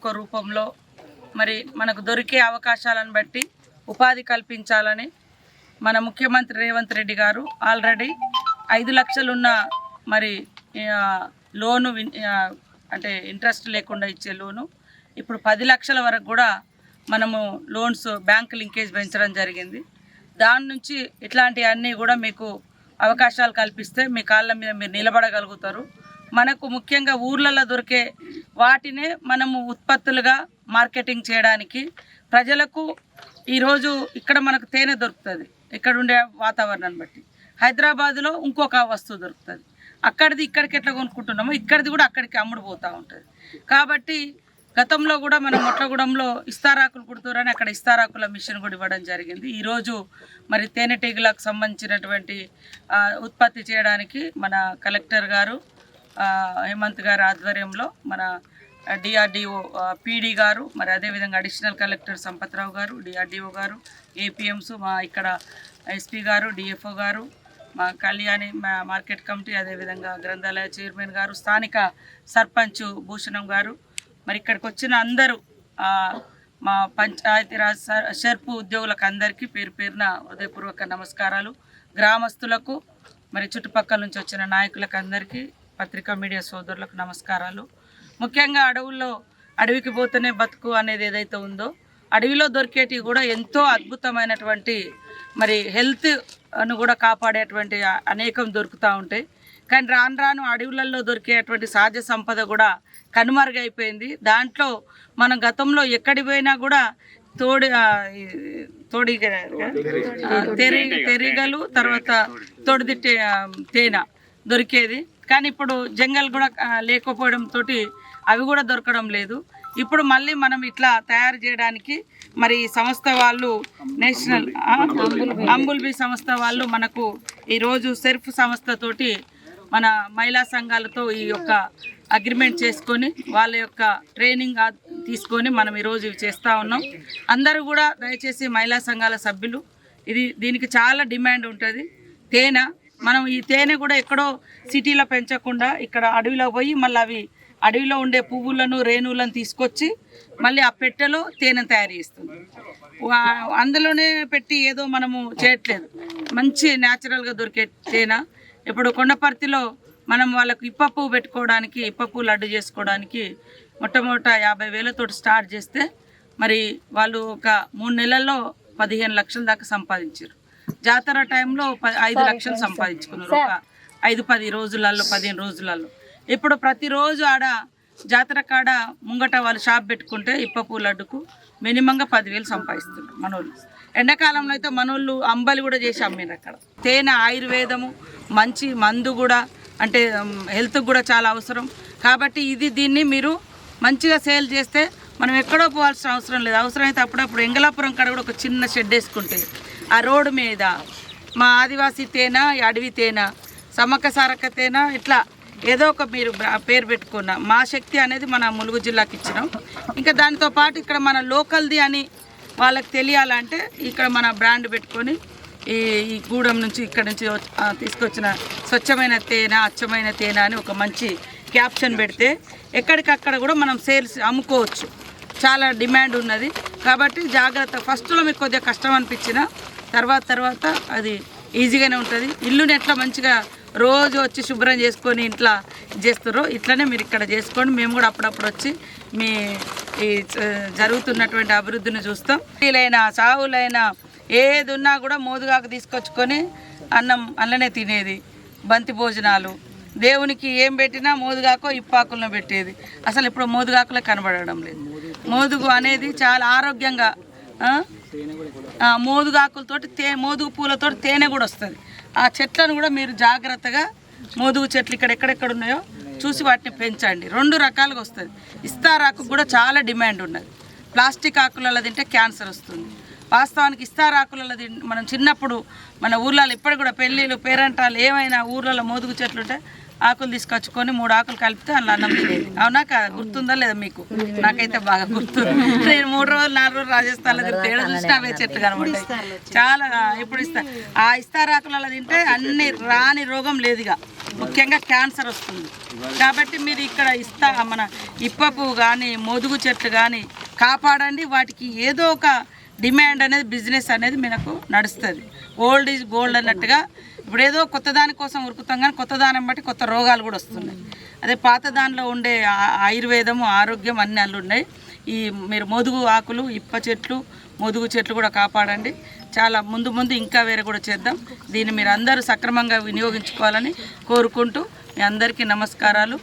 ఒక రూపంలో మరి మనకు దొరికే అవకాశాలను బట్టి ఉపాధి కల్పించాలని మన ముఖ్యమంత్రి రేవంత్ రెడ్డి గారు ఆల్రెడీ 5 లక్షలున్న మరి లోను అంటే ఇంట్రెస్ట్ లేకుండా ఇచ్చే లోను ఇప్పుడు 10 లక్షల వరకు కూడా మనము లోన్స్ బ్యాంక్ లింకేజ్ పెంచడం జరిగింది. దాని నుంచి ఇట్లాంటివన్నీ కూడా మీకు అవకాశాలు కల్పిస్తే మీ కాళ్ళ మీద మీరు నిలబడగలుగుతారు. మనకు ముఖ్యంగా ఊర్లలో దొరికే వాటినే మనము ఉత్పత్తులుగా మార్కెటింగ్ చేయడానికి ప్రజలకు ఈరోజు ఇక్కడ మనకు తేనె దొరుకుతుంది ఇక్కడ ఉండే వాతావరణాన్ని బట్టి. హైదరాబాద్లో ఇంకొక వస్తువు దొరుకుతుంది, అక్కడిది ఇక్కడికి ఎట్లా కొనుక్కుంటున్నామో ఇక్కడిది కూడా అక్కడికి అమ్ముడు పోతూ ఉంటుంది. కాబట్టి గతంలో కూడా మనం మొట్లగూడెంలో ఇస్తారాకులు కుడుతురని అక్కడ ఇస్తారాకుల మిషన్ కూడా ఇవ్వడం జరిగింది. ఈరోజు మరి తేనెటీగలకు సంబంధించినటువంటి ఉత్పత్తి చేయడానికి మన కలెక్టర్ గారు హేమంత్ గారి ఆధ్వర్యంలో మన డిఆర్డిఓ పీడీ గారు మరి అదేవిధంగా అడిషనల్ కలెక్టర్ సంపత్రావు గారు డిఆర్డిఓ గారు ఏపీఎంస్ మా ఇక్కడ ఎస్పీ గారు డిఎఫ్ఓ గారు మా కళ్యాణి మార్కెట్ కమిటీ అదేవిధంగా గ్రంథాలయ చైర్మన్ గారు స్థానిక సర్పంచ్ భూషణం గారు మరి ఇక్కడికి వచ్చిన అందరూ మా పంచాయతీరాజ్ షెర్పు ఉద్యోగులకు అందరికీ పేరు పేరున హృదయపూర్వక నమస్కారాలు. గ్రామస్తులకు మరి చుట్టుపక్కల నుంచి వచ్చిన నాయకులకు అందరికీ పత్రికా మీడియా సోదరులకు నమస్కారాలు. ముఖ్యంగా అడవికి పోతేనే బతుకు అనేది ఏదైతే ఉందో అడవిలో దొరికేటివి కూడా ఎంతో అద్భుతమైనటువంటి మరి హెల్త్ను కూడా కాపాడేటువంటి అనేకం దొరుకుతూ ఉంటాయి. కానీ రాను రాను అడవులలో దొరికేటువంటి సహజ సంపద కూడా కనుమరుగైపోయింది. దాంట్లో మనం గతంలో ఎక్కడికి పోయినా కూడా తెరిగలు తర్వాత తోడిదిట్టే తేనె దొరికేది. కానీ ఇప్పుడు జంగల్ కూడా లేకపోవడంతో అవి కూడా దొరకడం లేదు. ఇప్పుడు మళ్ళీ మనం ఇట్లా తయారు చేయడానికి మరి సంస్థ వాళ్ళు నేషనల్ అంబుల్బీ సంస్థ వాళ్ళు మనకు ఈరోజు సెర్ఫ్ సంస్థతోటి మన మహిళా సంఘాలతో ఈ యొక్క అగ్రిమెంట్ చేసుకొని వాళ్ళ యొక్క ట్రైనింగ్ తీసుకొని మనం ఈరోజు ఇవి చేస్తూ ఉన్నాం. అందరూ కూడా దయచేసి మహిళా సంఘాల సభ్యులు దీనికి చాలా డిమాండ్ ఉంటుంది. తేనె మనం ఈ తేనె కూడా ఎక్కడో సిటీలో పెంచకుండా ఇక్కడ అడవిలో పోయి మళ్ళీ అవి అడవిలో ఉండే పువ్వులను రేణువులను తీసుకొచ్చి మళ్ళీ ఆ పెట్టెలో తేనె తయారు చేస్తుంది. అందులోనే పెట్టి ఏదో మనము చేయట్లేదు, మంచి న్యాచురల్గా దొరికే తేనె. ఇప్పుడు కొండపర్తిలో మనం వాళ్ళకు ఇప్ప పువ్వు పెట్టుకోవడానికి ఇప్ప పువ్వు లడ్డు చేసుకోవడానికి మొట్టమొదట 50,000 స్టార్ట్ చేస్తే మరి వాళ్ళు ఒక 3 నెలల్లో 15 లక్షల దాకా సంపాదించారు. జాతర టైంలో 5 లక్షలు సంపాదించుకున్నారు ఒక 5-10 రోజులలో 15 రోజులలో. ఇప్పుడు ప్రతిరోజు ఆడ జాతర కాడ ముంగట వాళ్ళు షాప్ పెట్టుకుంటే ఇప్ప పువ్వు లడ్డుకు మినిమంగా 10,000 సంపాదిస్తున్నారు మనోళ్ళు. ఎండాకాలంలో అయితే మనోళ్ళు అంబలి కూడా చేసి అమ్మినారు అక్కడ. తేనె ఆయుర్వేదము మంచి మందు కూడా, అంటే హెల్త్కి కూడా చాలా అవసరం. కాబట్టి దీన్ని మీరు మంచిగా సేల్ చేస్తే మనం ఎక్కడో పోవాల్సిన అవసరం లేదు. అవసరమైతే అప్పుడప్పుడు ఎంగలాపురం కాడ కూడా ఒక చిన్న షెడ్ వేసుకుంటే ఆ రోడ్డు మీద మా ఆదివాసీ తేనె, అడవి తేనె, సమ్మక్క సారక్క తేనె, ఇట్లా ఏదో ఒక మీరు పేరు పెట్టుకున్న మా శక్తి అనేది మన ములుగు జిల్లాకి ఇచ్చినాం. ఇంకా దాంతో పాటు ఇక్కడ మన లోకల్ది అని వాళ్ళకి తెలియాలంటే ఇక్కడ మన బ్రాండ్ పెట్టుకొని ఈ గూడెం నుంచి ఇక్కడ నుంచి తీసుకొచ్చిన స్వచ్ఛమైన తేనె, అచ్చమైన తేనె అని ఒక మంచి క్యాప్షన్ పెడితే ఎక్కడికక్కడ కూడా మనం సేల్స్ అమ్ముకోవచ్చు. చాలా డిమాండ్ ఉన్నది. కాబట్టి జాగ్రత్త. ఫస్ట్లో మీకు కొద్దిగా కష్టం అనిపించిన తర్వాత అది ఈజీగానే ఉంటుంది. ఇల్లుని ఎట్లా మంచిగా రోజు వచ్చి శుభ్రం చేసుకొని ఇంట్లో చేస్తారో ఇట్లనే మీరు ఇక్కడ చేసుకోండి. మేము కూడా అప్పుడప్పుడు వచ్చి మీ ఈ జరుగుతున్నటువంటి అభివృద్ధిని చూస్తాం. వీలైనా సావులైనా ఏది ఉన్నా కూడా మోదుగాకు తీసుకొచ్చుకొని అన్ననే తినేది. బంతి భోజనాలు దేవునికి ఏం పెట్టినా మోదుగాకో ఇప్పాకులను పెట్టేది. అసలు ఇప్పుడు మోదుగాకులే కనబడడం లేదు. మోదుగు అనేది చాలా ఆరోగ్యంగా మోదుగాకులతోటి మోదుగు పూలతో తేనె కూడా వస్తుంది. ఆ చెట్లను కూడా మీరు జాగ్రత్తగా మోదుగు చెట్లు ఇక్కడ ఎక్కడెక్కడ ఉన్నాయో చూసి వాటిని పెంచండి. 2 రకాలుగా వస్తుంది. ఇస్తారాకు కూడా చాలా డిమాండ్ ఉన్నది. ప్లాస్టిక్ ఆకులలో తింటే క్యాన్సర్ వస్తుంది. వాస్తవానికి ఇస్తారాకులలో మనం చిన్నప్పుడు మన ఊర్లలో ఇప్పటికి కూడా పెళ్ళిళ్ళు పేరంటాలు ఏమైనా ఊర్లలో మోదుగు చెట్లు ఉంటే ఆకులు తీసుకొచ్చుకొని 3 ఆకులు కలిపితే అందులో అన్నం తినేది. అవునా కాదా? గుర్తుందా లేదా మీకు? నాకైతే బాగా గుర్తుంది. నేను 3 రోజులు 4 రోజులు రాజస్థాన్లో తింటే ఏడ చూసినా అవే చెట్లు కనబడతాయి. చాలా ఇప్పుడు ఆ ఇస్తారాకులలో తింటే అన్ని రాని రోగం లేదుగా, ముఖ్యంగా క్యాన్సర్ వస్తుంది. కాబట్టి మీరు ఇక్కడ మన ఇప్ప పువ్వు కానీ మోదుగు చెట్లు కానీ కాపాడండి. వాటికి ఏదో ఒక డిమాండ్ అనేది, బిజినెస్ అనేది మనకు నడుస్తుంది. ఓల్డ్ ఈజ్ గోల్డ్ అన్నట్టుగా ఇప్పుడు ఏదో కొత్త దాని కోసం ఉరుకుతాం, కానీ కొత్త దానం బట్టి కొత్త రోగాలు కూడా వస్తున్నాయి. అదే పాత దానిలో ఉండే ఆయుర్వేదము, ఆరోగ్యం అన్నీ అల్లు ఉన్నాయి. మీరు మోదుగు ఆకులు, ఇప్ప చెట్లు, మోదుగు చెట్లు కూడా కాపాడండి. చాలా ముందు ఇంకా వేరే కూడా చేద్దాం. దీన్ని మీరు అందరూ సక్రమంగా వినియోగించుకోవాలని కోరుకుంటూ మీ అందరికీ నమస్కారాలు.